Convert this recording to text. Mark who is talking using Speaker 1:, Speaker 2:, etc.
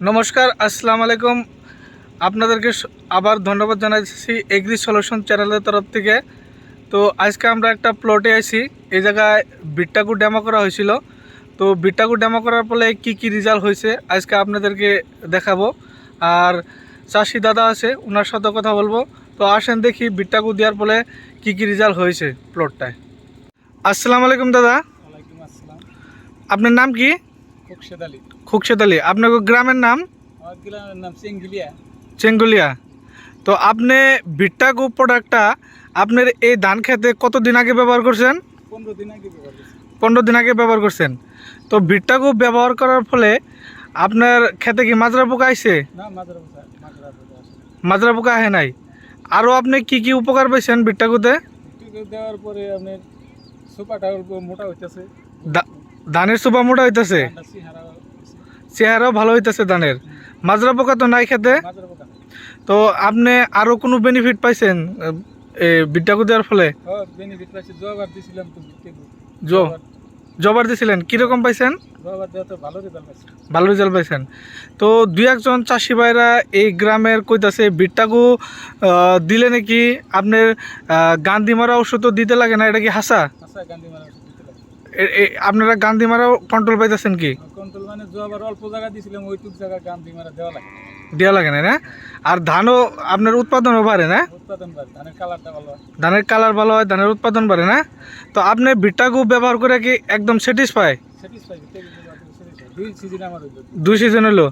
Speaker 1: নমস্কার, আসসালামু আলাইকুম। আপনাদেরকে আবার ধন্যবাদ জানাচ্ছি এগ্রি সলিউশন চ্যানেলের তরফ থেকে। তো আজকে আমরা একটা প্লটে আছি। এই জায়গায় বিট্টাকু ডেমো করা হয়েছিল। তো বিট্টাকু ডেমো করার ফলে কি রেজাল্ট হয়েছে আজকে আপনাদেরকে দেখাবো। আর চাষি দাদা আছে, ওনার সাথে কথা বলবো। তো আসেন দেখি বিট্টাকু দেওয়ার ফলে কি রেজাল্ট হয়েছে প্লটটায়। আসসালামু আলাইকুম দাদা।
Speaker 2: ওয়ালাইকুম আসসালাম।
Speaker 1: আপনার নাম কি?
Speaker 2: খুকশেদ আলী।
Speaker 1: খুকশেদ আলী। আপনার গ্রামের নাম?
Speaker 2: আমার গ্রামের নাম চেঙ্গুলিয়া।
Speaker 1: চেঙ্গুলিয়া। তো আপনি বিট্টাকু প্রোডাক্টটা আপনার এই ধান খেতে কতদিন আগে ব্যবহার করছেন?
Speaker 2: 15 দিন আগে ব্যবহার করছি।
Speaker 1: 15 দিন আগে ব্যবহার করছেন। তো বিট্টাকু ব্যবহার করার ফলে আপনার খেতে কি মাজরা পোকা আইছে?
Speaker 2: না, মাজরা পোকা আসে।
Speaker 1: মাজরা পোকা আহে নাই। আরও আপনি কি উপকার পাইছেন বিট্টাকুতে?
Speaker 2: টিকে দেওয়ার পরে আপনার সুপাটা অল্প মোটা হইতেছে।
Speaker 1: ধানের সুপা মোটা হইতেছে,
Speaker 2: ধানটা চেহারা হইছে।
Speaker 1: চেহারাও ভালো হইতেছে ধানের। মাজরা পোকা তো নাই খেতে।
Speaker 2: মাজরা পোকা নাই।
Speaker 1: তো আপনি আরও কোনো বেনিফিট পাইছেন বিট্টাকু দেওয়ার ফলে?
Speaker 2: বেনিফিট পাইছি। জোয়াবার দিছিলাম তো বিট্টাকু।
Speaker 1: জবার দিছিলেন, কীরকম পাইছেন?
Speaker 2: জোয়াবার দেওয়া তো ভালো রেজাল্ট পাইছি।
Speaker 1: ভালো রেজাল্ট পাইছেন। তো দুই একজন চাষি ভাইরা এই গ্রামের কইতাছে বিট্টাকু দিলে নাকি আপনার গান্ধী মারা ওষুধও দিতে লাগে না, এটা কি হাসা?
Speaker 2: আচ্ছা, গান্ধী মারা ওষুধ দিতে লাগে।
Speaker 1: আপনারা গান্ধী মারাও কন্ট্রোল পাইতেছেন কি?
Speaker 2: কন্ট্রোল মানে জোয়াবার অল্প জায়গা দিছিলাম, ওইটুক জায়গা গান্ধী মারা দেওয়া লাগে।
Speaker 1: দেওয়া লাগে না, না? আর ধানও আপনার উৎপাদনও বাড়ে না?
Speaker 2: উৎপাদন বাড়ে, ধানের কালারটা ভালো হয়।
Speaker 1: ধানের কালার ভালো হয়, ধানের উৎপাদন বাড়ে না? তো আপনি বিট্টাকু ব্যবহার করে কি একদম স্যাটিসফাই?
Speaker 2: স্যাটিসফাই। 2 সিজন আমার হইল।
Speaker 1: 2 সিজন হলো।